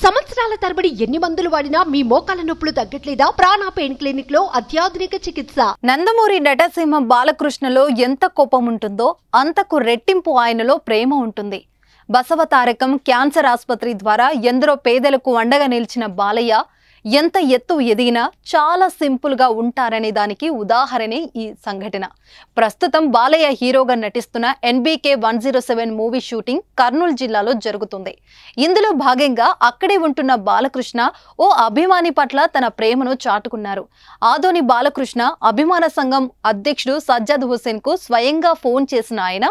సంవత్సరాల తరబడి ఎన్ని మందులు వాడినా మీ మోకాల నొప్పులు తగ్గట్లేదా? ప్రాణ పెయిన్ క్లినిక్ లో అత్యాధునిక చికిత్స. నందమూరి నటసింహ బాలకృష్ణలో ఎంత కోపం ఉంటుందో అంతకు రెట్టింపు ఆయనలో ప్రేమ ఉంటుంది. బసవతారకం క్యాన్సర్ ఆసుపత్రి ద్వారా ఎందరో పేదలకు అండగా నిలిచిన బాలయ్య ఎంత ఎత్తు ఎదిగినా చాలా సింపుల్ గా ఉంటారనే దానికి ఉదాహరణే ఈ సంఘటన. ప్రస్తుతం బాలయ్య హీరోగా నటిస్తున్న NBK 107 మూవీ షూటింగ్ కర్నూలు జిల్లాలో జరుగుతుంది. ఇందులో భాగంగా అక్కడే ఉంటున్న బాలకృష్ణ ఓ అభిమాని పట్ల తన ప్రేమను చాటుకున్నారు. ఆదోని బాలకృష్ణ అభిమాన సంఘం అధ్యక్షుడు సజ్జద్ హుసేన్ కు స్వయంగా ఫోన్ చేసిన ఆయన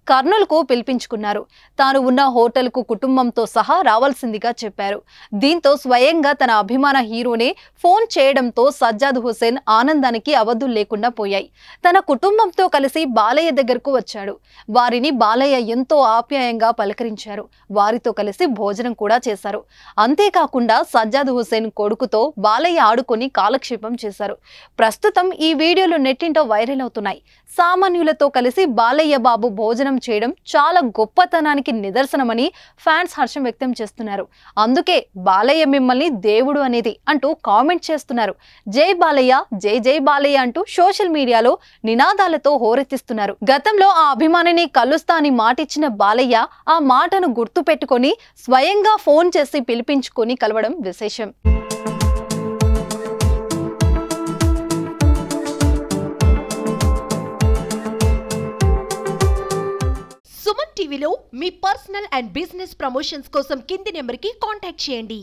కర్నూలుకు పిలిపించుకున్నారు. తాను ఉన్న హోటల్కు కుటుంబంతో సహా రావాల్సిందిగా చెప్పారు. దీంతో స్వయంగా తన అభిమాన హీరోనే ఫోన్ చేయడంతో సజ్జద్ హుసేన్ ఆనందానికి అవధులు లేకుండా పోయాయి. తన కుటుంబంతో కలిసి బాలయ్య దగ్గరకు వచ్చాడు. వారిని బాలయ్య ఎంతో ఆప్యాయంగా పలకరించారు. వారితో కలిసి భోజనం కూడా చేశారు. అంతేకాకుండా సజ్జద్ హుసేన్ కొడుకుతో బాలయ్య ఆడుకొని కాలక్షేపం చేశారు. ప్రస్తుతం ఈ వీడియోలు నెట్టింట వైరల్ అవుతున్నాయి. సామాన్యులతో కలిసి బాలయ్య బాబు భోజనం చేయడం చాలా గొప్పతనానికి నిదర్శనమని ఫ్యాన్స్ హర్షం వ్యక్తం చేస్తున్నారు. అందుకే బాలయ్య మిమ్మల్ని దేవుడు అనేది అంటూ కామెంట్ చేస్తున్నారు. జై బాలయ్య, జై జై బాలయ్య అంటూ సోషల్ మీడియాలో నినాదాలతో హోరెత్తిస్తున్నారు. గతంలో ఆ అభిమానిని కలుస్తా అని మాటిచ్చిన బాలయ్య ఆ మాటను గుర్తు పెట్టుకొని స్వయంగా ఫోన్ చేసి పిలిపించుకొని కలవడం విశేషం. సుమన్ టీవీలో మీ పర్సనల్ అండ్ బిజినెస్ ప్రమోషన్స్ కోసం కింది నెంబర్కి కాంటాక్ట్ చేయండి.